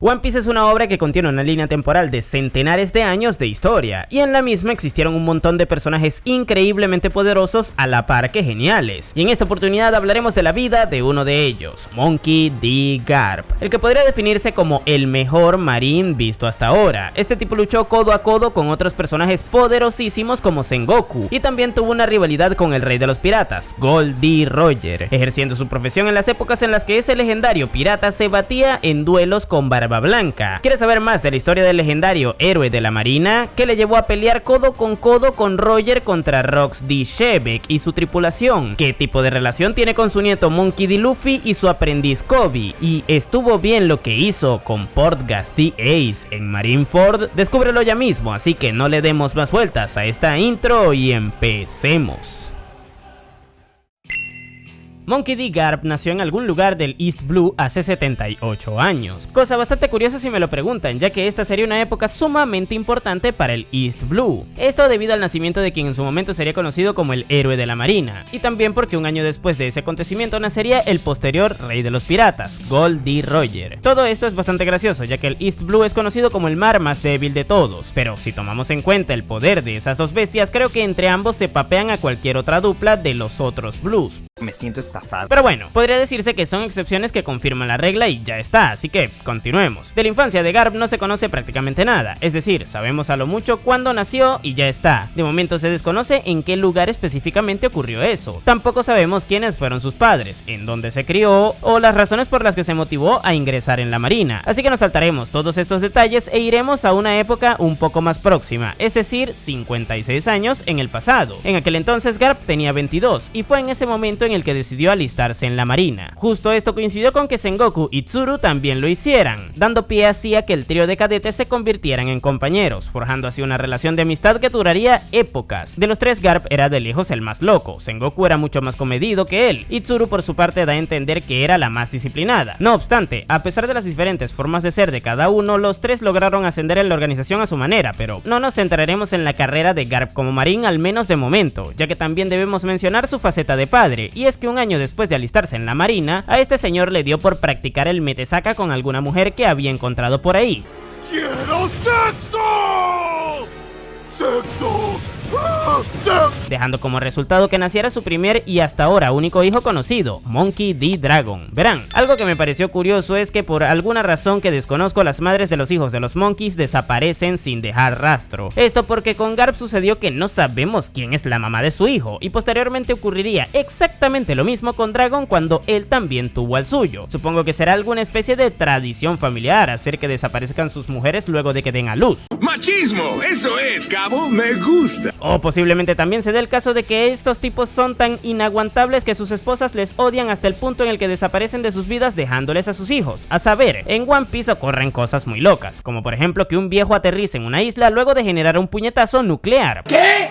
One Piece es una obra que contiene una línea temporal de centenares de años de historia, y en la misma existieron un montón de personajes increíblemente poderosos a la par que geniales, y en esta oportunidad hablaremos de la vida de uno de ellos, Monkey D. Garp, el que podría definirse como el mejor marín visto hasta ahora. Este tipo luchó codo a codo con otros personajes poderosísimos como Sengoku, y también tuvo una rivalidad con el rey de los piratas, Goldie Roger, ejerciendo su profesión en las épocas en las que ese legendario pirata se batía en duelos con Barba Blanca. ¿Quieres saber más de la historia del legendario héroe de la marina que le llevó a pelear codo con Roger contra Rox D. Shebeck y su tripulación? ¿Qué tipo de relación tiene con su nieto Monkey D. Luffy y su aprendiz Kobe? ¿Y estuvo bien lo que hizo con Portgas D. Ace en Marineford? Descúbrelo ya mismo, así que no le demos más vueltas a esta intro y empecemos. Monkey D. Garp nació en algún lugar del East Blue hace 78 años, cosa bastante curiosa si me lo preguntan, ya que esta sería una época sumamente importante para el East Blue. Esto debido al nacimiento de quien en su momento sería conocido como el héroe de la marina, y también porque un año después de ese acontecimiento nacería el posterior rey de los piratas, Goldie Roger. Todo esto es bastante gracioso, ya que el East Blue es conocido como el mar más débil de todos, pero si tomamos en cuenta el poder de esas dos bestias, creo que entre ambos se papean a cualquier otra dupla de los otros Blues. Me siento estafado. Pero bueno, podría decirse que son excepciones que confirman la regla y ya está, así que continuemos. De la infancia de Garp no se conoce prácticamente nada, es decir, sabemos a lo mucho cuándo nació y ya está. De momento se desconoce en qué lugar específicamente ocurrió eso. Tampoco sabemos quiénes fueron sus padres, en dónde se crió o las razones por las que se motivó a ingresar en la marina. Así que nos saltaremos todos estos detalles e iremos a una época un poco más próxima, es decir, 56 años en el pasado. En aquel entonces Garp tenía 22 y fue en ese momento en el que decidió alistarse en la marina. Justo esto coincidió con que Sengoku y Tsuru también lo hicieran, dando pie así a que el trío de cadetes se convirtieran en compañeros, forjando así una relación de amistad que duraría épocas. De los tres, Garp era de lejos el más loco, Sengoku era mucho más comedido que él, y Tsuru por su parte da a entender que era la más disciplinada. No obstante, a pesar de las diferentes formas de ser de cada uno, los tres lograron ascender en la organización a su manera, pero no nos centraremos en la carrera de Garp como marín, al menos de momento, ya que también debemos mencionar su faceta de padre, y es que un año después de alistarse en la marina, a este señor le dio por practicar el metesaca con alguna mujer que había encontrado por ahí. ¡Quiero sexo! ¡Sexo! Dejando como resultado que naciera su primer y hasta ahora único hijo conocido, Monkey D. Dragon. Verán, algo que me pareció curioso es que por alguna razón que desconozco, las madres de los hijos de los Monkeys desaparecen sin dejar rastro. Esto porque con Garp sucedió que no sabemos quién es la mamá de su hijo, y posteriormente ocurriría exactamente lo mismo con Dragon cuando él también tuvo al suyo. Supongo que será alguna especie de tradición familiar hacer que desaparezcan sus mujeres luego de que den a luz. ¡Machismo! ¡Eso es, cabo! ¡Me gusta! O posiblemente también se dé el caso de que estos tipos son tan inaguantables que sus esposas les odian hasta el punto en el que desaparecen de sus vidas dejándoles a sus hijos. A saber, en One Piece ocurren cosas muy locas, como por ejemplo que un viejo aterrice en una isla luego de generar un puñetazo nuclear. ¿Qué?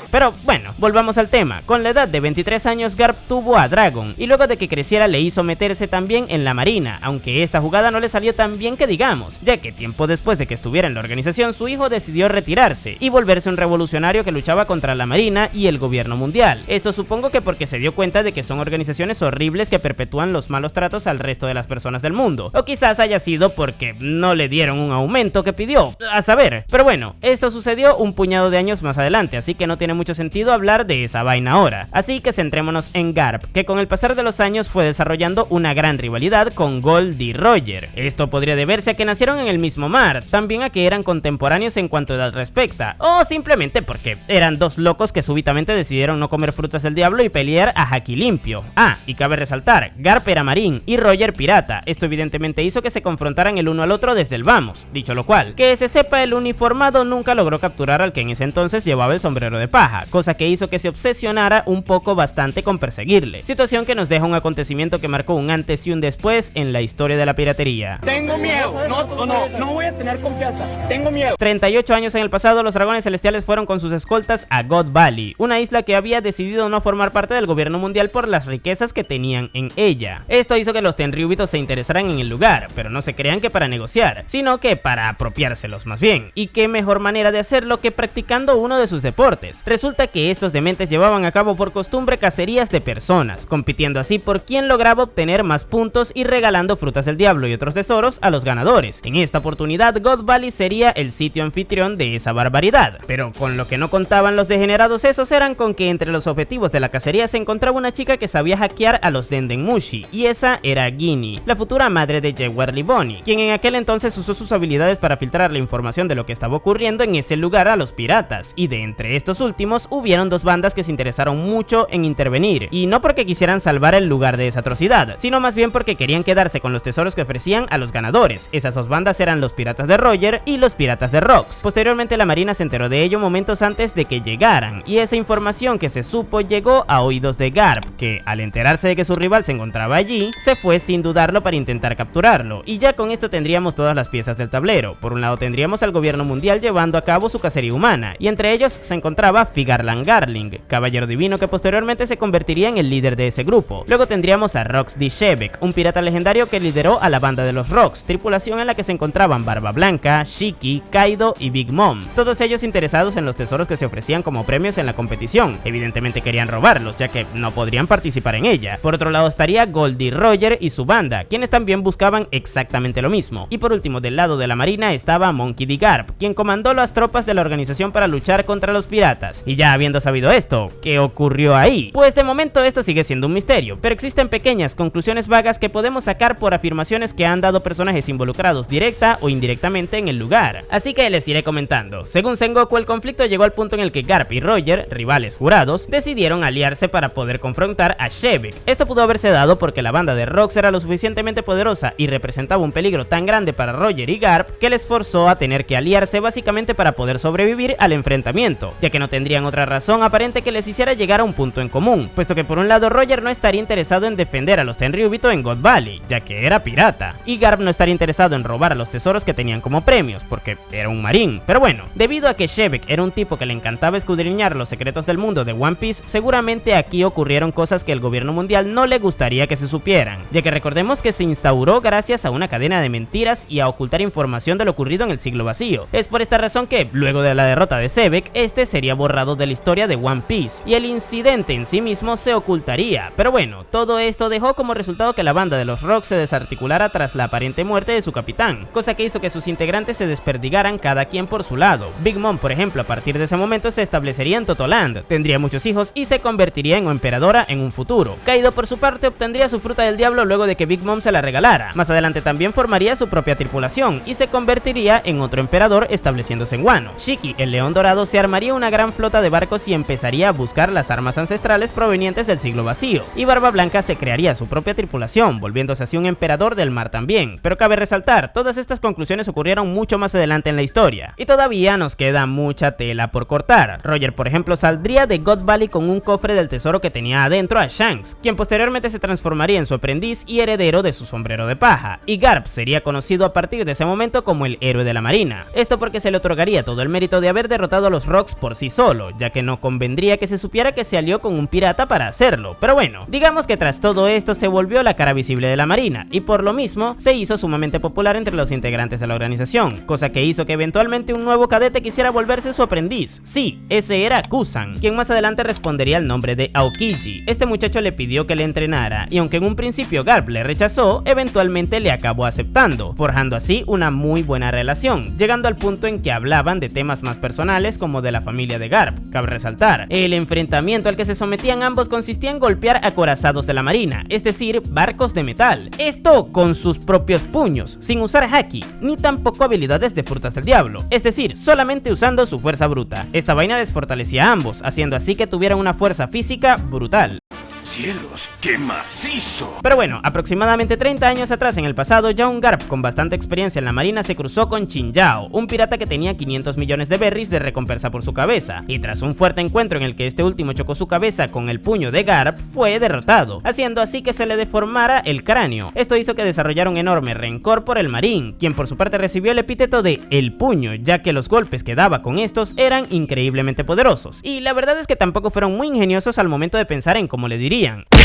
Pero bueno, volvamos al tema. Con la edad de 23 años, Garp tuvo a Dragon, y luego de que creciera le hizo meterse también en la marina, aunque esta jugada no le salió tan bien que digamos, ya que tiempo después de que estuviera en la organización, su hijo decidió retirarse y volverse un revolucionario que luchaba contra la marina y el gobierno mundial. Esto supongo que porque se dio cuenta de que son organizaciones horribles que perpetúan los malos tratos al resto de las personas del mundo, o quizás haya sido porque no le dieron un aumento que pidió, a saber. Pero bueno, esto sucedió un puñado de años más adelante, así que no tiene mucho sentido hablar de esa vaina ahora. Así que centrémonos en Garp, que con el pasar de los años fue desarrollando una gran rivalidad con Goldie Roger. Esto podría deberse a que nacieron en el mismo mar, también a que eran contemporáneos en cuanto a edad respecta, o simplemente porque eran dos locos que súbitamente decidieron no comer frutas del diablo y pelear a jaque limpio. Ah, y cabe resaltar, Garp era marín y Roger pirata. Esto evidentemente hizo que se confrontaran el uno al otro desde el vamos. Dicho lo cual, que se sepa, el uniformado nunca logró capturar al que en ese entonces llevaba el sombrero de paja, cosa que hizo que se obsesionara un poco bastante con perseguirle, situación que nos deja un acontecimiento que marcó un antes y un después en la historia de la piratería. Tengo miedo, no voy a tener confianza, tengo miedo. 38 años en el pasado, los dragones celestiales fueron con sus escoltas a God Valley, una isla que había decidido no formar parte del gobierno mundial por las riquezas que tenían en ella. Esto hizo que los Tenryubitos se interesaran en el lugar, pero no se crean que para negociar, sino que para apropiárselos más bien. Y qué mejor manera de hacerlo que practicando uno de sus deportes. Resulta que estos dementes llevaban a cabo por costumbre cacerías de personas, compitiendo así por quién lograba obtener más puntos y regalando frutas del diablo y otros tesoros a los ganadores. En esta oportunidad, God Valley sería el sitio anfitrión de esa barbaridad, pero con lo que no contaban los degenerados esos eran con que entre los objetivos de la cacería se encontraba una chica que sabía hackear a los Dendenmushi, y esa era Ginny, la futura madre de Jewery Bonnie, quien en aquel entonces usó sus habilidades para filtrar la información de lo que estaba ocurriendo en ese lugar a los piratas, y de entre estos últimos hubieron dos bandas que se interesaron mucho en intervenir, y no porque quisieran salvar el lugar de esa atrocidad, sino más bien porque querían quedarse con los tesoros que ofrecían a los ganadores. Esas dos bandas eran los piratas de Roger y los piratas de Rox. Posteriormente la marina se enteró de ello momentos antes de que llegaran, y esa información que se supo llegó a oídos de Garp, que al enterarse de que su rival se encontraba allí, se fue sin dudarlo para intentar capturarlo, y ya con esto tendríamos todas las piezas del tablero. Por un lado tendríamos al gobierno mundial llevando a cabo su cacería humana, y entre ellos se encontraba Figarland Garling, caballero divino que posteriormente se convertiría en el líder de ese grupo. Luego tendríamos a Rox D. Shebek, un pirata legendario que lideró a la banda de los Rox, tripulación en la que se encontraban Barba Blanca, Shiki, Kaido y Big Mom, todos ellos interesados en los tesoros que se ofrecían como premios en la competición. Evidentemente querían robarlos, ya que no podrían participar en ella. Por otro lado estaría Goldie Roger y su banda, quienes también buscaban exactamente lo mismo. Y por último, del lado de la marina estaba Monkey D. Garp, quien comandó las tropas de la organización para luchar contra los piratas. Y ya habiendo sabido esto, ¿qué ocurrió ahí? Pues de momento esto sigue siendo un misterio, pero existen pequeñas conclusiones vagas que podemos sacar por afirmaciones que han dado personajes involucrados directa o indirectamente en el lugar. Así que les iré comentando. Según Sengoku, el conflicto llegó al punto en el que Garp y Roger, rivales jurados, decidieron aliarse para poder confrontar a Shebek. Esto pudo haberse dado porque la banda de Rox era lo suficientemente poderosa y representaba un peligro tan grande para Roger y Garp que les forzó a tener que aliarse básicamente para poder sobrevivir al enfrentamiento, ya que no tendrían otra razón aparente que les hiciera llegar a un punto en común, puesto que por un lado Roger no estaría interesado en defender a los Tenryubito en God Valley, ya que era pirata, y Garp no estaría interesado en robar los tesoros que tenían como premios, porque era un marín. Pero bueno, debido a que Shebek era un tipo que le encantaba escudriñar los secretos del mundo de One Piece, seguramente aquí ocurrieron cosas que el gobierno mundial no le gustaría que se supieran, ya que recordemos que se instauró gracias a una cadena de mentiras y a ocultar información de lo ocurrido en el siglo vacío. Es por esta razón que, luego de la derrota de Shebek, este sería borrado de la historia de One Piece, y el incidente en sí mismo se ocultaría. Pero bueno, todo esto dejó como resultado que la banda de los Rox se desarticulara tras la aparente muerte de su capitán, cosa que hizo que sus integrantes se desperdigaran cada quien por su lado. Big Mom, por ejemplo, a partir de ese momento se establecería en Totoland, tendría muchos hijos y se convertiría en emperadora en un futuro. Kaido, por su parte, obtendría su fruta del diablo luego de que Big Mom se la regalara. Más adelante también formaría su propia tripulación y se convertiría en otro emperador estableciéndose en Wano. Shiki, el león dorado, se armaría una gran flota de barcos y empezaría a buscar las armas ancestrales provenientes del siglo vacío, y Barba Blanca se crearía su propia tripulación, volviéndose así un emperador del mar también. Pero cabe resaltar, todas estas conclusiones ocurrieron mucho más adelante en la historia, y todavía nos queda mucha tela por cortar. Roger, por ejemplo, saldría de God Valley con un cofre del tesoro que tenía adentro a Shanks, quien posteriormente se transformaría en su aprendiz y heredero de su sombrero de paja, y Garp sería conocido a partir de ese momento como el héroe de la marina. Esto porque se le otorgaría todo el mérito de haber derrotado a los Rox por sí solo, ya que no convendría que se supiera que se alió con un pirata para hacerlo. Pero bueno, digamos que tras todo esto se volvió la cara visible de la marina, y por lo mismo se hizo sumamente popular entre los integrantes de la organización, cosa que hizo que eventualmente un nuevo cadete quisiera volverse su aprendiz. Sí, ese era Kusan, quien más adelante respondería al nombre de Aokiji. Este muchacho le pidió que le entrenara, y aunque en un principio Garp le rechazó, eventualmente le acabó aceptando, forjando así una muy buena relación, llegando al punto en que hablaban de temas más personales como de la familia de Garp. Cabe resaltar, el enfrentamiento al que se sometían ambos consistía en golpear acorazados de la marina, es decir, barcos de metal, esto con sus propios puños, sin usar haki, ni tampoco habilidades de frutas del diablo, es decir, solamente usando su fuerza bruta. Esta vaina les fortalecía a ambos, haciendo así que tuvieran una fuerza física brutal. ¡Cielos, qué macizo! Pero bueno, aproximadamente 30 años atrás en el pasado, ya un Garp con bastante experiencia en la marina se cruzó con Chinjao, un pirata que tenía 500 millones de berries de recompensa por su cabeza, y tras un fuerte encuentro en el que este último chocó su cabeza con el puño de Garp, fue derrotado, haciendo así que se le deformara el cráneo. Esto hizo que desarrollara un enorme rencor por el marín, quien por su parte recibió el epíteto de El Puño, ya que los golpes que daba con estos eran increíblemente poderosos, y la verdad es que tampoco fueron muy ingeniosos al momento de pensar en cómo le dirían.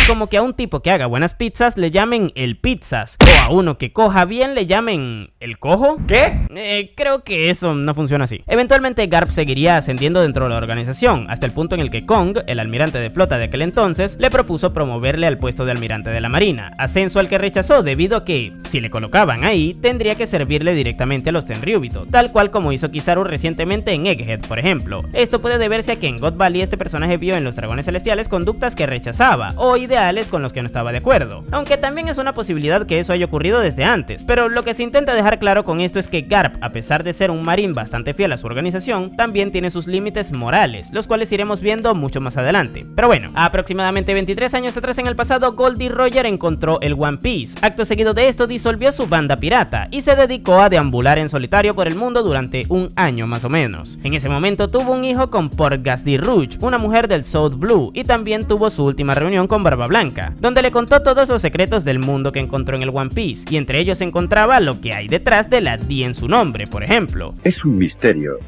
como que a un tipo que haga buenas pizzas le llamen el pizzas, o a uno que coja bien le llamen el cojo. ¿Qué? Creo que eso no funciona así. Eventualmente Garp seguiría ascendiendo dentro de la organización, hasta el punto en el que Kong, el almirante de flota de aquel entonces, le propuso promoverle al puesto de almirante de la marina, ascenso al que rechazó debido a que, si le colocaban ahí, tendría que servirle directamente a los Tenryubito, tal cual como hizo Kizaru recientemente en Egghead, por ejemplo. Esto puede deberse a que en God Valley este personaje vio en los dragones celestiales conductas que rechazaba, o ideales con los que no estaba de acuerdo, aunque también es una posibilidad que eso haya ocurrido desde antes, pero lo que se intenta dejar claro con esto es que Garp, a pesar de ser un marín bastante fiel a su organización, también tiene sus límites morales, los cuales iremos viendo mucho más adelante. Pero bueno, aproximadamente 23 años atrás en el pasado, Goldie Roger encontró el One Piece. Acto seguido de esto disolvió su banda pirata y se dedicó a deambular en solitario por el mundo durante un año más o menos. En ese momento tuvo un hijo con Portgas D. Rouge, una mujer del South Blue, y también tuvo su última reunión con Barba Blanca, donde le contó todos los secretos del mundo que encontró en el One Piece, y entre ellos se encontraba lo que hay detrás de la D en su nombre, por ejemplo. Es un misterio,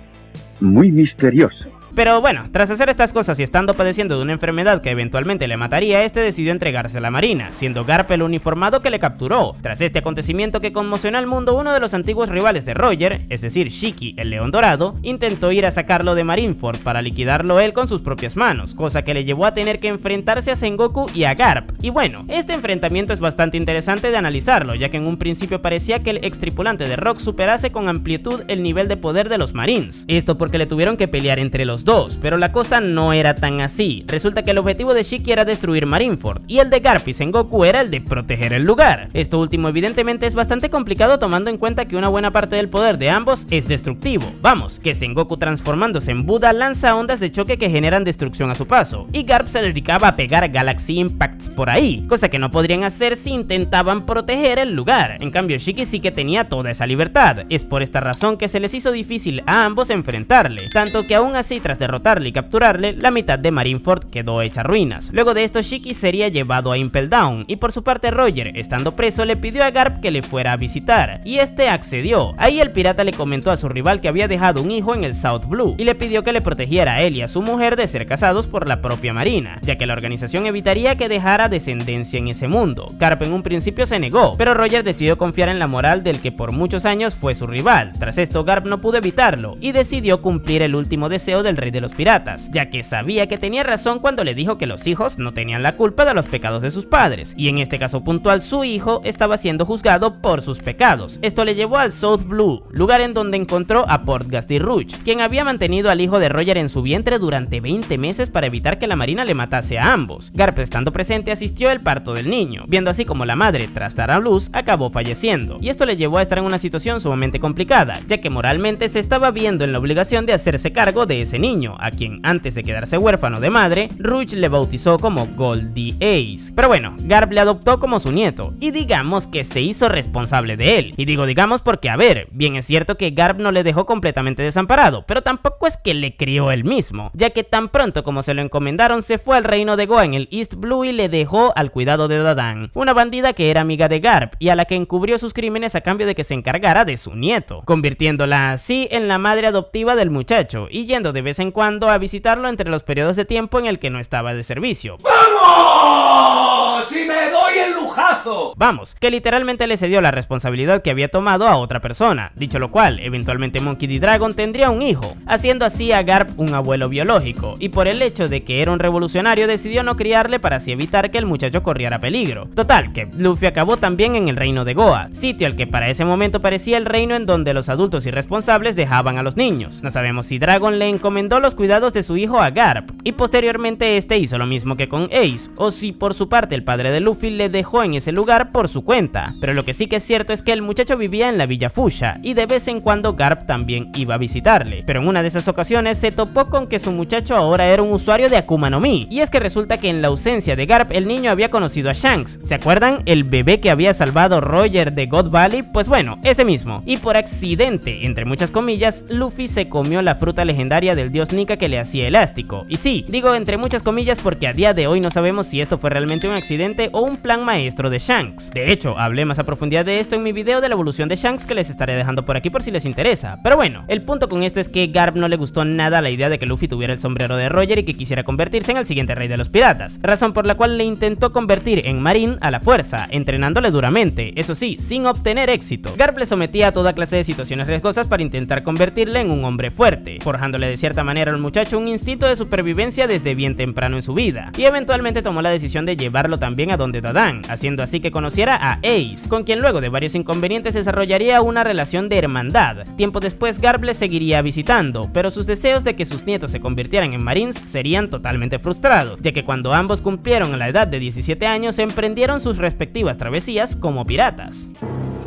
muy misterioso. Pero bueno, tras hacer estas cosas y estando padeciendo de una enfermedad que eventualmente le mataría, este decidió entregarse a la marina, siendo Garp el uniformado que le capturó. Tras este acontecimiento que conmocionó al mundo, uno de los antiguos rivales de Roger, es decir, Shiki, el León Dorado, intentó ir a sacarlo de Marineford para liquidarlo él con sus propias manos, cosa que le llevó a tener que enfrentarse a Sengoku y a Garp. Y bueno, este enfrentamiento es bastante interesante de analizarlo, ya que en un principio parecía que el ex tripulante de Rock superase con amplitud el nivel de poder de los Marines. Esto porque le tuvieron que pelear entre los dos, pero la cosa no era tan así. Resulta que el objetivo de Shiki era destruir Marineford y el de Garp y Sengoku era el de proteger el lugar. Esto último evidentemente es bastante complicado tomando en cuenta que una buena parte del poder de ambos es destructivo. Vamos, que Sengoku transformándose en Buda lanza ondas de choque que generan destrucción a su paso, y Garp se dedicaba a pegar Galaxy Impacts por ahí, cosa que no podrían hacer si intentaban proteger el lugar. En cambio Shiki sí que tenía toda esa libertad. Es por esta razón que se les hizo difícil a ambos enfrentarle, tanto que aún así tras derrotarle y capturarle, la mitad de Marineford quedó hecha ruinas. Luego de esto Shiki sería llevado a Impel Down, y por su parte Roger, estando preso, le pidió a Garp que le fuera a visitar, y este accedió. Ahí el pirata le comentó a su rival que había dejado un hijo en el South Blue, y le pidió que le protegiera a él y a su mujer de ser casados por la propia marina, ya que la organización evitaría que dejara descendencia en ese mundo. Garp en un principio se negó, pero Roger decidió confiar en la moral del que por muchos años fue su rival. Tras esto Garp no pudo evitarlo, y decidió cumplir el último deseo del rey de los piratas, ya que sabía que tenía razón cuando le dijo que los hijos no tenían la culpa de los pecados de sus padres, y en este caso puntual su hijo estaba siendo juzgado por sus pecados. Esto le llevó al South Blue, lugar en donde encontró a Portgas D. Rouge, quien había mantenido al hijo de Roger en su vientre durante 20 meses para evitar que la marina le matase a ambos. Garp, estando presente, asistió al parto del niño, viendo así como la madre, tras dar a luz, acabó falleciendo, y esto le llevó a estar en una situación sumamente complicada, ya que moralmente se estaba viendo en la obligación de hacerse cargo de ese niño, a quien antes de quedarse huérfano de madre, Rouge le bautizó como Goldie Ace. Pero bueno, Garp le adoptó como su nieto, y digamos que se hizo responsable de él. Y digo digamos porque, a ver, bien es cierto que Garp no le dejó completamente desamparado, pero tampoco es que le crió él mismo, ya que tan pronto como se lo encomendaron se fue al reino de Goa en el East Blue y le dejó al cuidado de Dadan, una bandida que era amiga de Garp y a la que encubrió sus crímenes a cambio de que se encargara de su nieto, convirtiéndola así en la madre adoptiva del muchacho, y yendo de vez en cuando a visitarlo entre los periodos de tiempo en el que no estaba de servicio. ¡Vamos! ¡Si me doy el lujazo! Vamos, que literalmente le cedió la responsabilidad que había tomado a otra persona, dicho lo cual, eventualmente Monkey D. Dragon tendría un hijo, haciendo así a Garp un abuelo biológico, y por el hecho de que era un revolucionario decidió no criarle para así evitar que el muchacho corriera peligro. Total, que Luffy acabó también en el reino de Goa, sitio al que para ese momento parecía el reino en donde los adultos irresponsables dejaban a los niños. No sabemos si Dragon le encomendó los cuidados de su hijo a Garp, y posteriormente este hizo lo mismo que con Ace, o si por su parte el padre de Luffy le dejó en ese lugar por su cuenta. Pero lo que sí que es cierto es que el muchacho vivía en la Villa Fuchsia, y de vez en cuando Garp también iba a visitarle, pero en una de esas ocasiones se topó con que su muchacho ahora era un usuario de Akuma no Mi, y es que resulta que en la ausencia de Garp el niño había conocido a Shanks. ¿Se acuerdan? El bebé que había salvado Roger de God Valley, pues bueno, ese mismo. Y por accidente, entre muchas comillas, Luffy se comió la fruta legendaria del dios Nika que le hacía elástico. Y sí, digo entre muchas comillas porque a día de hoy no sabemos si esto fue realmente un accidente o un plan maestro de Shanks. De hecho, hablé más a profundidad de esto en mi video de la evolución de Shanks, que les estaré dejando por aquí por si les interesa. Pero bueno, el punto con esto es que Garp no le gustó nada la idea de que Luffy tuviera el sombrero de Roger y que quisiera convertirse en el siguiente rey de los piratas, razón por la cual le intentó convertir en marín a la fuerza, entrenándole duramente, eso sí, sin obtener éxito. Garp le sometía a toda clase de situaciones riesgosas para intentar convertirle en un hombre fuerte, forjándole de cierta manera al muchacho un instinto de supervivencia desde bien temprano en su vida, y eventualmente tomó la decisión de llevarlo también a donde Dadan, haciendo así que conociera a Ace, con quien luego de varios inconvenientes desarrollaría una relación de hermandad. Tiempo después Garp le seguiría visitando, pero sus deseos de que sus nietos se convirtieran en marines serían totalmente frustrados, ya que cuando ambos cumplieron la edad de 17 años emprendieron sus respectivas travesías como piratas.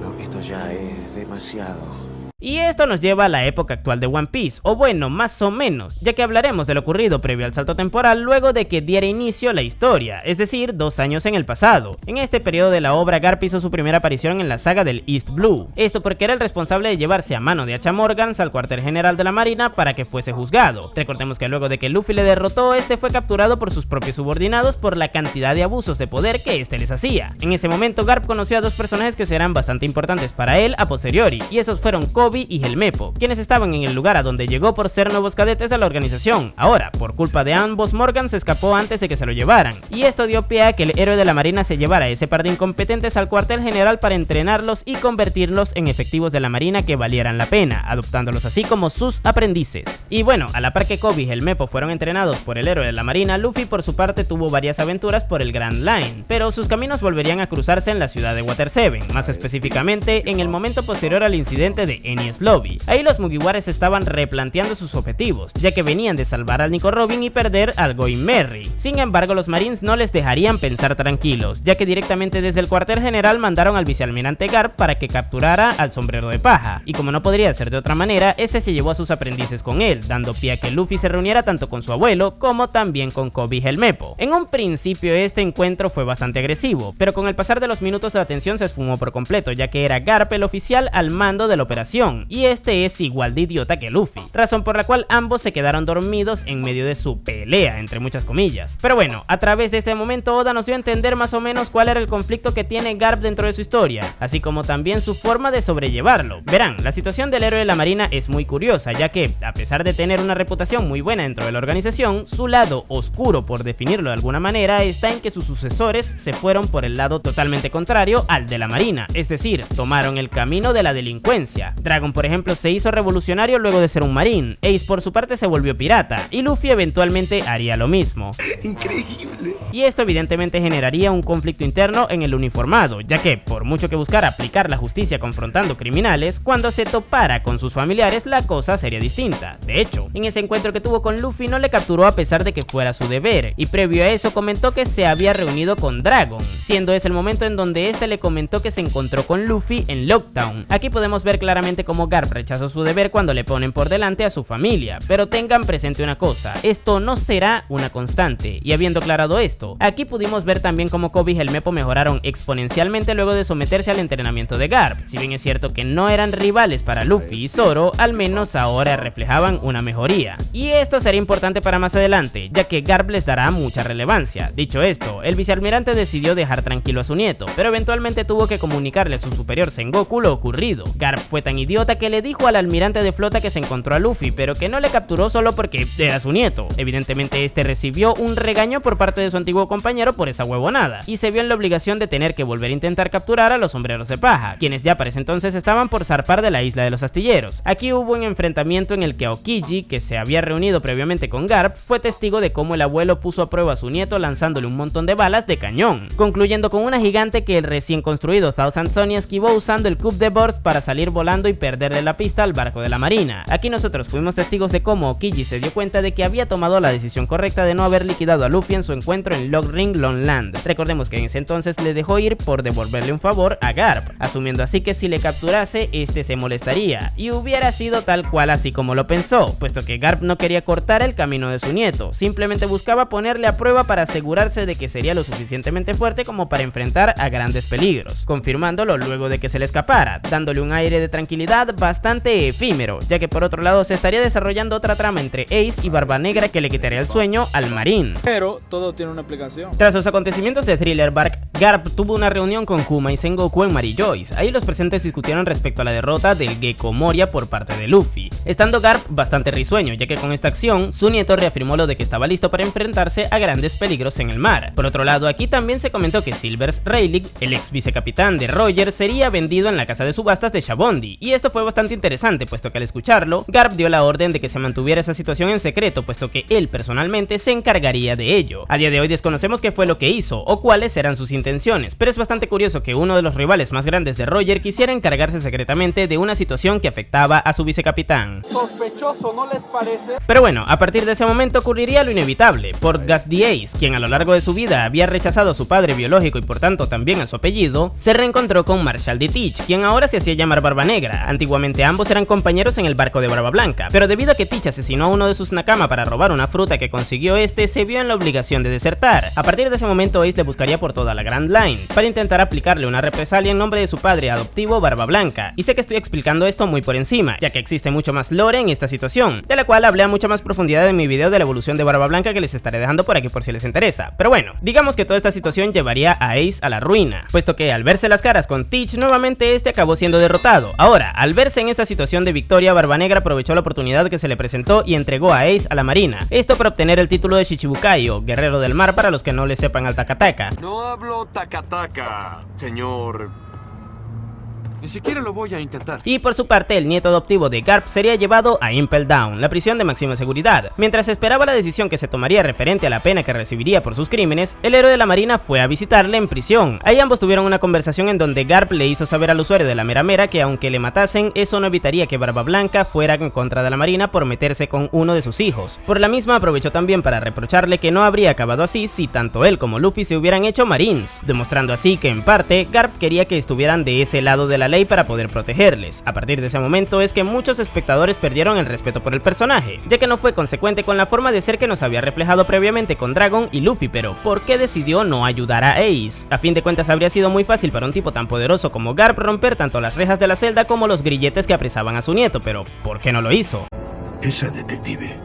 Lo visto ya es demasiado. Y esto nos lleva a la época actual de One Piece, o bueno, más o menos, ya que hablaremos de lo ocurrido previo al salto temporal luego de que diera inicio a la historia, es decir, 2 años en el pasado. En este periodo de la obra, Garp hizo su primera aparición en la saga del East Blue, esto porque era el responsable de llevarse a mano de Hacha Morgans al cuartel general de la marina para que fuese juzgado. Recordemos que luego de que Luffy le derrotó, este fue capturado por sus propios subordinados por la cantidad de abusos de poder que este les hacía. En ese momento Garp conoció a 2 personajes que serán bastante importantes para él a posteriori, y esos fueron Koby y Helmeppo, quienes estaban en el lugar a donde llegó por ser nuevos cadetes de la organización. Ahora, por culpa de ambos, Morgan se escapó antes de que se lo llevaran, y esto dio pie a que el héroe de la marina se llevara a ese par de incompetentes al cuartel general para entrenarlos y convertirlos en efectivos de la marina que valieran la pena, adoptándolos así como sus aprendices. Y bueno, a la par que Koby y Helmeppo fueron entrenados por el héroe de la marina, Luffy por su parte tuvo varias aventuras por el Grand Line, pero sus caminos volverían a cruzarse en la ciudad de Water 7, más específicamente en el momento posterior al incidente de Enies Lobby. Ahí los Mugiwaras estaban replanteando sus objetivos, ya que venían de salvar al Nico Robin y perder al Going Merry. Sin embargo, los Marines no les dejarían pensar tranquilos, ya que directamente desde el cuartel general mandaron al vicealmirante Garp para que capturara al sombrero de paja, y como no podría ser de otra manera, este se llevó a sus aprendices con él, dando pie a que Luffy se reuniera tanto con su abuelo como también con Koby y Helmeppo. En un principio este encuentro fue bastante agresivo, pero con el pasar de los minutos la tensión se esfumó por completo, ya que era Garp el oficial al mando de la operación, y este es igual de idiota que Luffy, razón por la cual ambos se quedaron dormidos en medio de su pelea, entre muchas comillas. Pero bueno, a través de este momento Oda nos dio a entender más o menos cuál era el conflicto que tiene Garp dentro de su historia, así como también su forma de sobrellevarlo. Verán, la situación del héroe de la marina es muy curiosa, ya que, a pesar de tener una reputación muy buena dentro de la organización, su lado oscuro, por definirlo de alguna manera, está en que sus sucesores se fueron por el lado totalmente contrario al de la marina, es decir, tomaron el camino de la delincuencia. Dragon, por ejemplo, se hizo revolucionario luego de ser un marín, Ace por su parte se volvió pirata, y Luffy eventualmente haría lo mismo. Increíble. Y esto evidentemente generaría un conflicto interno en el uniformado, ya que, por mucho que buscara aplicar la justicia confrontando criminales, cuando se topara con sus familiares la cosa sería distinta. De hecho, en ese encuentro que tuvo con Luffy no le capturó a pesar de que fuera su deber, y previo a eso comentó que se había reunido con Dragon, siendo ese el momento en donde este le comentó que se encontró con Luffy en Lockdown. Aquí podemos ver claramente cómo Garp rechazó su deber cuando le ponen por delante a su familia, pero tengan presente una cosa, esto no será una constante, y habiendo aclarado esto, aquí pudimos ver también cómo Koby y Helmeppo mejoraron exponencialmente luego de someterse al entrenamiento de Garp. Si bien es cierto que no eran rivales para Luffy y Zoro, al menos ahora reflejaban una mejoría, y esto será importante para más adelante, ya que Garp les dará mucha relevancia. Dicho esto, el vicealmirante decidió dejar tranquilo a su nieto, pero eventualmente tuvo que comunicarle a su superior Sengoku lo ocurrido. Garp fue tan idiota que le dijo al almirante de flota que se encontró a Luffy, pero que no le capturó solo porque era su nieto. Evidentemente este recibió un regaño por parte de su antiguo compañero por esa huevonada, y se vio en la obligación de tener que volver a intentar capturar a los sombreros de paja, quienes ya para ese entonces estaban por zarpar de la isla de los astilleros. Aquí hubo un enfrentamiento en el que Aokiji, que se había reunido previamente con Garp, fue testigo de cómo el abuelo puso a prueba a su nieto lanzándole un montón de balas de cañón, concluyendo con una gigante que el recién construido Thousand Sunny esquivó usando el Coup de Burst para salir volando y perderle la pista al barco de la marina. Aquí nosotros fuimos testigos de cómo Aokiji se dio cuenta de que había tomado la decisión correcta de no haber liquidado a Luffy en su encuentro en Lock Ring Long Land. Recordemos que en ese entonces le dejó ir por devolverle un favor a Garp, asumiendo así que si le capturase, este se molestaría, y hubiera sido tal cual así como lo pensó, puesto que Garp no quería cortar el camino de su nieto, simplemente buscaba ponerle a prueba para asegurarse de que sería lo suficientemente fuerte como para enfrentar a grandes peligros, confirmándolo luego de que se le escapara, dándole un aire de tranquilidad verdad bastante efímero, ya que por otro lado se estaría desarrollando otra trama entre Ace y Barba Negra que le quitaría el sueño al Marín. Pero todo tiene una explicación. Tras los acontecimientos de Thriller Bark, Garp tuvo una reunión con Kuma y Sengoku en Mary Joyce. Ahí los presentes discutieron respecto a la derrota del Gecko Moria por parte de Luffy, estando Garp bastante risueño, ya que con esta acción su nieto reafirmó lo de que estaba listo para enfrentarse a grandes peligros en el mar. Por otro lado, aquí también se comentó que Silvers Rayleigh, el ex vicecapitán de Roger, sería vendido en la casa de subastas de Shabondi, y esto fue bastante interesante, puesto que al escucharlo, Garp dio la orden de que se mantuviera esa situación en secreto, puesto que él personalmente se encargaría de ello. A día de hoy desconocemos qué fue lo que hizo o cuáles eran sus intenciones, pero es bastante curioso que uno de los rivales más grandes de Roger quisiera encargarse secretamente de una situación que afectaba a su vicecapitán. Sospechoso, ¿no les parece? Pero bueno, a partir de ese momento ocurriría lo inevitable. Portgas the Ace, quien a lo largo de su vida había rechazado a su padre biológico y por tanto también a su apellido, se reencontró con Marshall the Teach, quien ahora se hacía llamar Barba Negra. Antiguamente ambos eran compañeros en el barco de Barba Blanca, pero debido a que Teach asesinó a uno de sus nakama para robar una fruta que consiguió este, se vio en la obligación de desertar. A partir de ese momento Ace le buscaría por toda la Grand Line para intentar aplicarle una represalia en nombre de su padre adoptivo Barba Blanca. Y sé que estoy explicando esto muy por encima, ya que existe mucho más lore en esta situación, de la cual hablé a mucha más profundidad en mi video de la evolución de Barba Blanca que les estaré dejando por aquí por si les interesa. Pero bueno, digamos que toda esta situación llevaría a Ace a la ruina, puesto que al verse las caras con Teach, nuevamente este acabó siendo derrotado. Ahora, al verse en esta situación de victoria, Barba Negra aprovechó la oportunidad que se le presentó y entregó a Ace a la marina, esto para obtener el título de Shichibukai o Guerrero del Mar para los que no le sepan al Takataka. No hablo takataka, señor. Ni siquiera lo voy a intentar. Y por su parte, el nieto adoptivo de Garp sería llevado a Impel Down, la prisión de máxima seguridad. Mientras esperaba la decisión que se tomaría referente a la pena que recibiría por sus crímenes, el héroe de la marina fue a visitarle en prisión. Ahí ambos tuvieron una conversación en donde Garp le hizo saber al usuario de la Mera Mera que aunque le matasen, eso no evitaría que Barba Blanca fuera en contra de la marina por meterse con uno de sus hijos. Por la misma aprovechó también para reprocharle que no habría acabado así si tanto él como Luffy se hubieran hecho marines, demostrando así que en parte Garp quería que estuvieran de ese lado de la ley para poder protegerles. A partir de ese momento es que muchos espectadores perdieron el respeto por el personaje, ya que no fue consecuente con la forma de ser que nos había reflejado previamente con Dragon y Luffy, pero ¿por qué decidió no ayudar a Ace? A fin de cuentas habría sido muy fácil para un tipo tan poderoso como Garp romper tanto las rejas de la celda como los grilletes que apresaban a su nieto, pero ¿por qué no lo hizo? Esa detective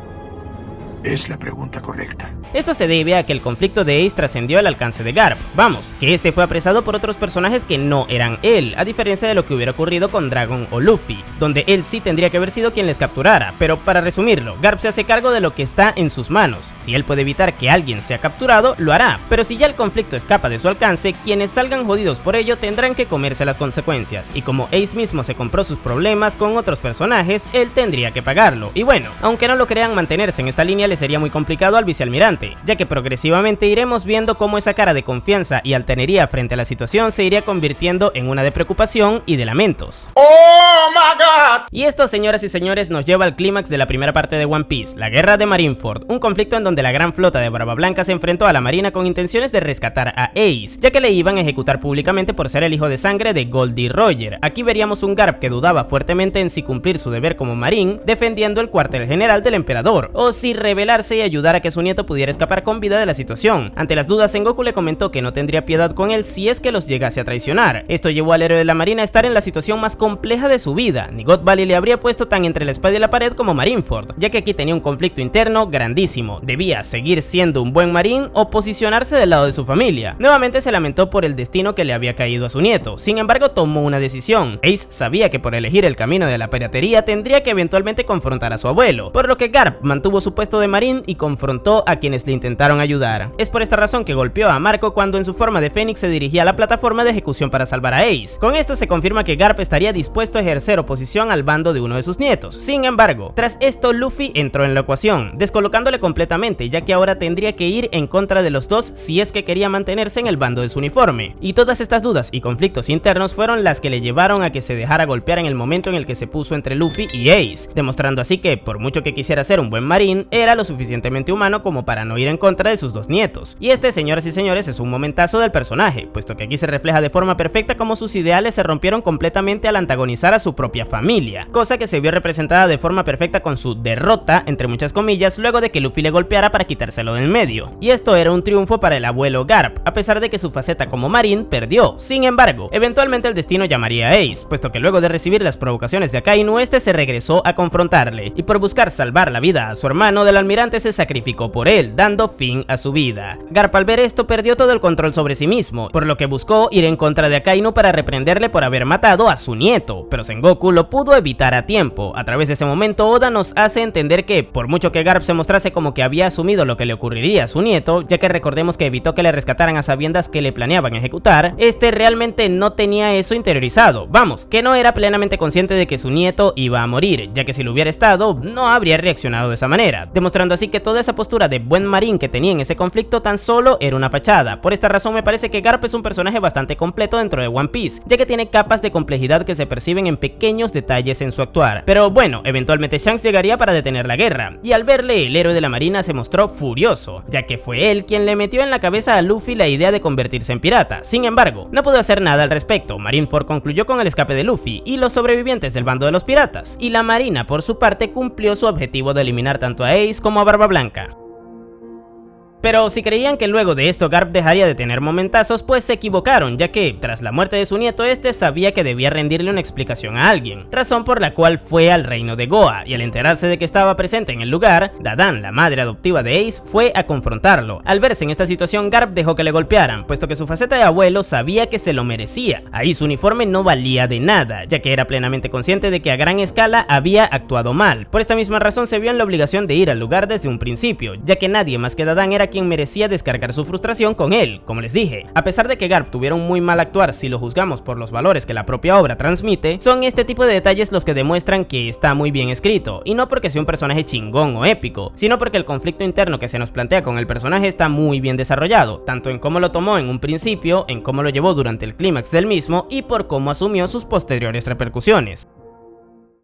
es la pregunta correcta. Esto se debe a que el conflicto de Ace trascendió el alcance de Garp. Vamos, que este fue apresado por otros personajes que no eran él, a diferencia de lo que hubiera ocurrido con Dragon o Luffy, donde él sí tendría que haber sido quien les capturara. Pero para resumirlo, Garp se hace cargo de lo que está en sus manos. Si él puede evitar que alguien sea capturado, lo hará, pero si ya el conflicto escapa de su alcance, quienes salgan jodidos por ello tendrán que comerse las consecuencias. Y como Ace mismo se compró sus problemas con otros personajes, él tendría que pagarlo. Y bueno, aunque no lo crean, mantenerse en esta línea le sería muy complicado al vicealmirante, ya que progresivamente iremos viendo cómo esa cara de confianza y altanería frente a la situación se iría convirtiendo en una de preocupación y de lamentos. ¡Oh, my God! Y esto, señoras y señores, nos lleva al clímax de la primera parte de One Piece, la guerra de Marineford, un conflicto en donde la gran flota de Barba Blanca se enfrentó a la marina con intenciones de rescatar a Ace, ya que le iban a ejecutar públicamente por ser el hijo de sangre de Goldie Roger. Aquí veríamos un Garp que dudaba fuertemente en si cumplir su deber como marín, defendiendo el cuartel general del emperador, o si rebelarse y ayudar a que su nieto pudiera escapar con vida de la situación. Ante las dudas, Sengoku le comentó que no tendría piedad con él si es que los llegase a traicionar. Esto llevó al héroe de la marina a estar en la situación más compleja de su vida. Ni God Valley le habría puesto tan entre la espada y la pared como Marineford, ya que aquí tenía un conflicto interno grandísimo. Debía seguir siendo un buen marín o posicionarse del lado de su familia. Nuevamente se lamentó por el destino que le había caído a su nieto. Sin embargo, tomó una decisión. Ace sabía que por elegir el camino de la piratería tendría que eventualmente confrontar a su abuelo, por lo que Garp mantuvo su puesto de marín y confrontó a quienes le intentaron ayudar. Es por esta razón que golpeó a Marco cuando en su forma de Fénix se dirigía a la plataforma de ejecución para salvar a Ace. Con esto se confirma que Garp estaría dispuesto a ejercer oposición al bando de uno de sus nietos. Sin embargo, tras esto Luffy entró en la ecuación, descolocándole completamente, ya que ahora tendría que ir en contra de los dos si es que quería mantenerse en el bando de su uniforme. Y todas estas dudas y conflictos internos fueron las que le llevaron a que se dejara golpear en el momento en el que se puso entre Luffy y Ace, demostrando así que por mucho que quisiera ser un buen marín, era lo suficientemente humano como para no ir en contra de sus dos nietos. Y este, señoras y señores, es un momentazo del personaje, puesto que aquí se refleja de forma perfecta cómo sus ideales se rompieron completamente al antagonizar a su propia familia. justicia, cosa que se vio representada de forma perfecta con su derrota, entre muchas comillas, luego de que Luffy le golpeara para quitárselo de en medio. Y esto era un triunfo para el abuelo Garp, a pesar de que su faceta como Marine perdió. Sin embargo, eventualmente el destino llamaría a Ace, puesto que luego de recibir las provocaciones de Akainu, este se regresó a confrontarle, y por buscar salvar la vida a su hermano del almirante se sacrificó por él, dando fin a su vida. Garp al ver esto perdió todo el control sobre sí mismo, por lo que buscó ir en contra de Akainu para reprenderle por haber matado a su nieto, pero Sengoku lo pudo evitar a tiempo. A través de ese momento, Oda nos hace entender que, por mucho que Garp se mostrase como que había asumido lo que le ocurriría a su nieto, ya que recordemos que evitó que le rescataran a sabiendas que le planeaban ejecutar, este realmente no tenía eso interiorizado. Vamos, que no era plenamente consciente de que su nieto iba a morir, ya que si lo hubiera estado, no habría reaccionado de esa manera, demostrando así que toda esa postura de buen marín que tenía en ese conflicto tan solo era una fachada. Por esta razón me parece que Garp es un personaje bastante completo dentro de One Piece, ya que tiene capas de complejidad que se perciben en pequeños detalles en su actuar. Pero bueno, eventualmente Shanks llegaría para detener la guerra, y al verle el héroe de la marina se mostró furioso, ya que fue él quien le metió en la cabeza a Luffy la idea de convertirse en pirata. Sin embargo, no pudo hacer nada al respecto. Marineford concluyó con el escape de Luffy y los sobrevivientes del bando de los piratas, y la marina por su parte cumplió su objetivo de eliminar tanto a Ace como a Barba Blanca. Pero si creían que luego de esto Garp dejaría de tener momentazos, pues se equivocaron, ya que tras la muerte de su nieto este sabía que debía rendirle una explicación a alguien, razón por la cual fue al reino de Goa, y al enterarse de que estaba presente en el lugar, Dadan, la madre adoptiva de Ace, fue a confrontarlo. Al verse en esta situación, Garp dejó que le golpearan, puesto que su faceta de abuelo sabía que se lo merecía. Ahí su uniforme no valía de nada, ya que era plenamente consciente de que a gran escala había actuado mal. Por esta misma razón se vio en la obligación de ir al lugar desde un principio, ya que nadie más que Dadan era quien merecía descargar su frustración con él. Como les dije, a pesar de que Garp tuviera un muy mal actuar si lo juzgamos por los valores que la propia obra transmite, son este tipo de detalles los que demuestran que está muy bien escrito, y no porque sea un personaje chingón o épico, sino porque el conflicto interno que se nos plantea con el personaje está muy bien desarrollado, tanto en cómo lo tomó en un principio, en cómo lo llevó durante el clímax del mismo y por cómo asumió sus posteriores repercusiones.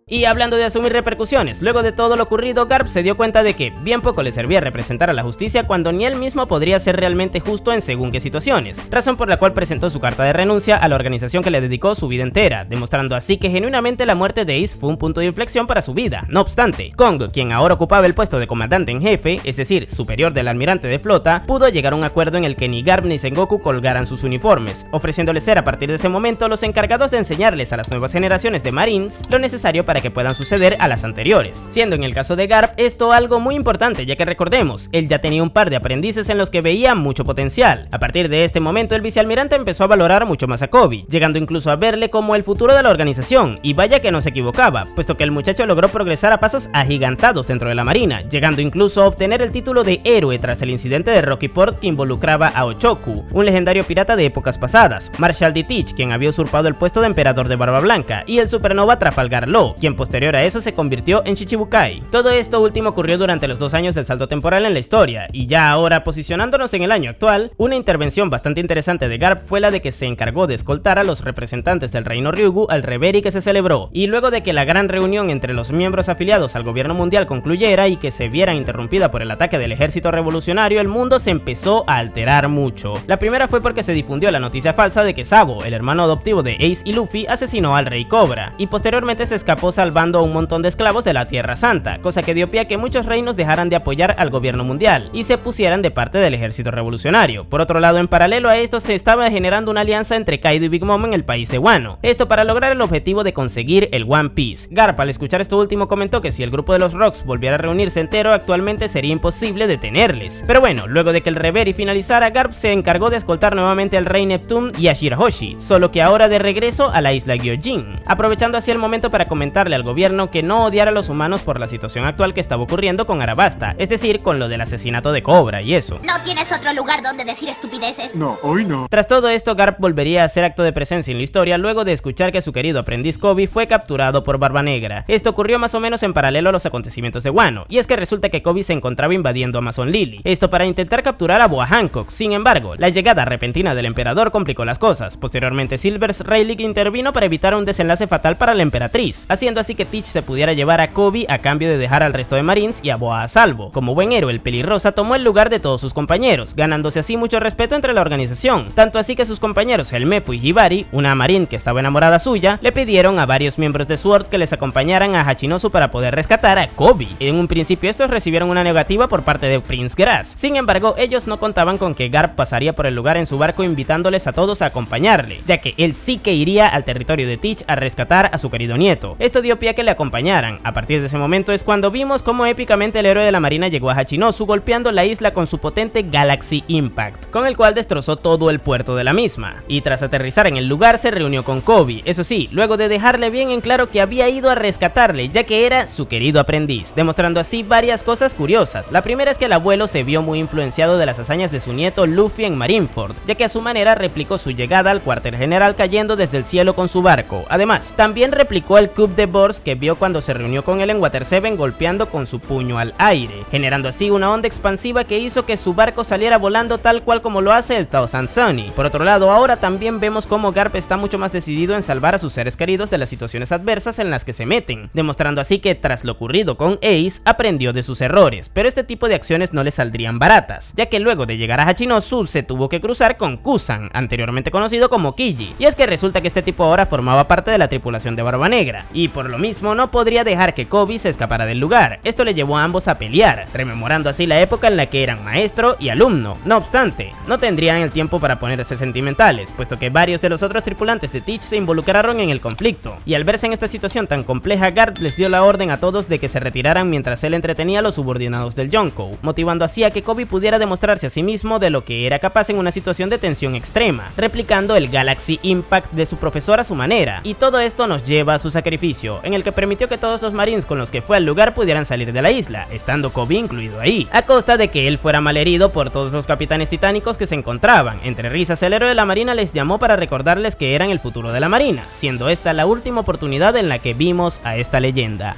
Y hablando de asumir repercusiones, luego de todo lo ocurrido, Garp se dio cuenta de que bien poco le servía representar a la justicia cuando ni él mismo podría ser realmente justo en según qué situaciones, razón por la cual presentó su carta de renuncia a la organización que le dedicó su vida entera, demostrando así que genuinamente la muerte de Ace fue un punto de inflexión para su vida. No obstante, Kong, quien ahora ocupaba el puesto de comandante en jefe, es decir, superior del almirante de flota, pudo llegar a un acuerdo en el que ni Garp ni Sengoku colgaran sus uniformes, ofreciéndoles ser a partir de ese momento los encargados de enseñarles a las nuevas generaciones de Marines lo necesario para que puedan suceder a las anteriores, siendo en el caso de Garp esto algo muy importante, ya que recordemos, él ya tenía un par de aprendices en los que veía mucho potencial. A partir de este momento el vicealmirante empezó a valorar mucho más a Koby, llegando incluso a verle como el futuro de la organización, y vaya que no se equivocaba, puesto que el muchacho logró progresar a pasos agigantados dentro de la marina, llegando incluso a obtener el título de héroe tras el incidente de Rocky Port que involucraba a Ochoku, un legendario pirata de épocas pasadas, Marshal D. Teach, quien había usurpado el puesto de emperador de Barba Blanca, y el supernova Trafalgar Law, quien posterior a eso se convirtió en Shichibukai. Todo esto último ocurrió durante los 2 años del salto temporal en la historia, y ya ahora posicionándonos en el año actual, una intervención bastante interesante de Garp fue la de que se encargó de escoltar a los representantes del reino Ryugu al Reverie que se celebró, y luego de que la gran reunión entre los miembros afiliados al gobierno mundial concluyera y que se viera interrumpida por el ataque del ejército revolucionario, el mundo se empezó a alterar mucho. La primera fue porque se difundió la noticia falsa de que Sabo, el hermano adoptivo de Ace y Luffy, asesinó al rey Cobra, y posteriormente se escapó salvando a un montón de esclavos de la Tierra Santa, cosa que dio pie a que muchos reinos dejaran de apoyar al gobierno mundial y se pusieran de parte del ejército revolucionario. Por otro lado, en paralelo a esto se estaba generando una alianza entre Kaido y Big Mom en el país de Wano, esto para lograr el objetivo de conseguir el One Piece. Garp, al escuchar esto último, comentó que si el grupo de los Rocks volviera a reunirse entero, actualmente sería imposible detenerles. Pero bueno, luego de que el Reverie finalizara, Garp se encargó de escoltar nuevamente al rey Neptune y a Shirahoshi, solo que ahora de regreso a la isla Gyojin, aprovechando así el momento para comentarle al gobierno que no odiara a los humanos por la situación actual que estaba ocurriendo con Arabasta, es decir, con lo del asesinato de Cobra y eso. ¿No tienes otro lugar donde decir estupideces? No, hoy no. Tras todo esto, Garp volvería a hacer acto de presencia en la historia luego de escuchar que su querido aprendiz Koby fue capturado por Barba Negra. Esto ocurrió más o menos en paralelo a los acontecimientos de Wano, y es que resulta que Koby se encontraba invadiendo Amazon Lily, esto para intentar capturar a Boa Hancock. Sin embargo, la llegada repentina del emperador complicó las cosas. Posteriormente, Silvers Rayleigh intervino para evitar un desenlace fatal para la emperatriz, haciendo haciendo así que Teach se pudiera llevar a Kobe a cambio de dejar al resto de Marines y a Boa a salvo. Como buen héroe, el pelirrosa tomó el lugar de todos sus compañeros, ganándose así mucho respeto entre la organización, tanto así que sus compañeros Helmeppo y Hibari, una Marine que estaba enamorada suya, le pidieron a varios miembros de SWORD que les acompañaran a Hachinosu para poder rescatar a Kobe. En un principio estos recibieron una negativa por parte de Prince Grass, sin embargo ellos no contaban con que Garp pasaría por el lugar en su barco invitándoles a todos a acompañarle, ya que él sí que iría al territorio de Teach a rescatar a su querido nieto. Esto dio pie a que le acompañaran. A partir de ese momento es cuando vimos cómo épicamente el héroe de la marina llegó a Hachinosu golpeando la isla con su potente Galaxy Impact, con el cual destrozó todo el puerto de la misma, y tras aterrizar en el lugar se reunió con Kobe, eso sí, luego de dejarle bien en claro que había ido a rescatarle ya que era su querido aprendiz, demostrando así varias cosas curiosas. La primera es que el abuelo se vio muy influenciado de las hazañas de su nieto Luffy en Marineford, ya que a su manera replicó su llegada al cuartel general cayendo desde el cielo con su barco. Además, también replicó el coup de Bors que vio cuando se reunió con él en Water 7 golpeando con su puño al aire, generando así una onda expansiva que hizo que su barco saliera volando tal cual como lo hace el Thousand Sunny. Por otro lado, ahora también vemos cómo Garp está mucho más decidido en salvar a sus seres queridos de las situaciones adversas en las que se meten, demostrando así que tras lo ocurrido con Ace, aprendió de sus errores, pero este tipo de acciones no le saldrían baratas, ya que luego de llegar a Hachinosu se tuvo que cruzar con Kusan, anteriormente conocido como Kiji, y es que resulta que este tipo ahora formaba parte de la tripulación de Barba Negra, y por lo mismo no podría dejar que Kobe se escapara del lugar. Esto le llevó a ambos a pelear, rememorando así la época en la que eran maestro y alumno. No obstante, no tendrían el tiempo para ponerse sentimentales, puesto que varios de los otros tripulantes de Teach se involucraron en el conflicto, y al verse en esta situación tan compleja, Garp les dio la orden a todos de que se retiraran mientras él entretenía a los subordinados del Yonkou, motivando así a que Kobe pudiera demostrarse a sí mismo de lo que era capaz en una situación de tensión extrema, replicando el Galaxy Impact de su profesor a su manera, y todo esto nos lleva a su sacrificio, en el que permitió que todos los marines con los que fue al lugar pudieran salir de la isla, estando Kobe incluido ahí, a costa de que él fuera malherido por todos los capitanes titánicos que se encontraban. Entre risas, el héroe de la marina les llamó para recordarles que eran el futuro de la marina, siendo esta la última oportunidad en la que vimos a esta leyenda.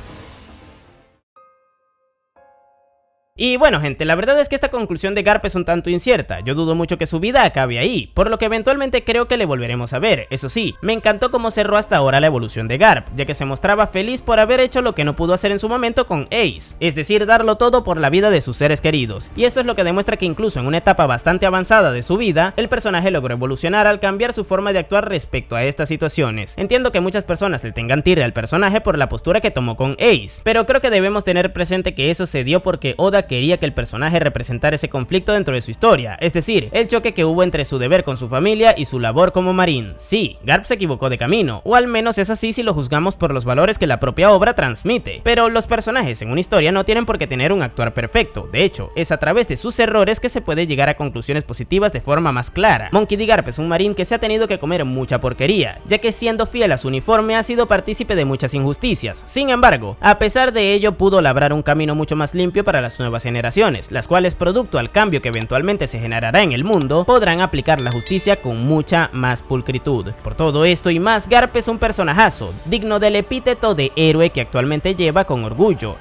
Y bueno gente, la verdad es que esta conclusión de Garp es un tanto incierta, yo dudo mucho que su vida acabe ahí, por lo que eventualmente creo que le volveremos a ver. Eso sí, me encantó cómo cerró hasta ahora la evolución de Garp, ya que se mostraba feliz por haber hecho lo que no pudo hacer en su momento con Ace, es decir, darlo todo por la vida de sus seres queridos, y esto es lo que demuestra que incluso en una etapa bastante avanzada de su vida, el personaje logró evolucionar al cambiar su forma de actuar respecto a estas situaciones. Entiendo que muchas personas le tengan tirre al personaje por la postura que tomó con Ace, pero creo que debemos tener presente que eso se dio porque Oda quería que el personaje representara ese conflicto dentro de su historia, es decir, el choque que hubo entre su deber con su familia y su labor como marín. Sí, Garp se equivocó de camino, o al menos es así si lo juzgamos por los valores que la propia obra transmite, pero los personajes en una historia no tienen por qué tener un actuar perfecto. De hecho, es a través de sus errores que se puede llegar a conclusiones positivas de forma más clara. Monkey D. Garp es un marín que se ha tenido que comer mucha porquería, ya que siendo fiel a su uniforme ha sido partícipe de muchas injusticias. Sin embargo, a pesar de ello pudo labrar un camino mucho más limpio para las nuevas generaciones, las cuales, producto al cambio que eventualmente se generará en el mundo, podrán aplicar la justicia con mucha más pulcritud. Por todo esto y más, Garp es un personajazo, digno del epíteto de héroe que actualmente lleva con orgullo.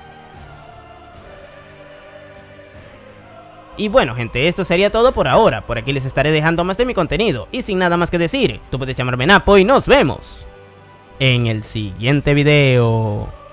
Y bueno gente, esto sería todo por ahora, por aquí les estaré dejando más de mi contenido, y sin nada más que decir, tú puedes llamarme Napo y nos vemos en el siguiente video.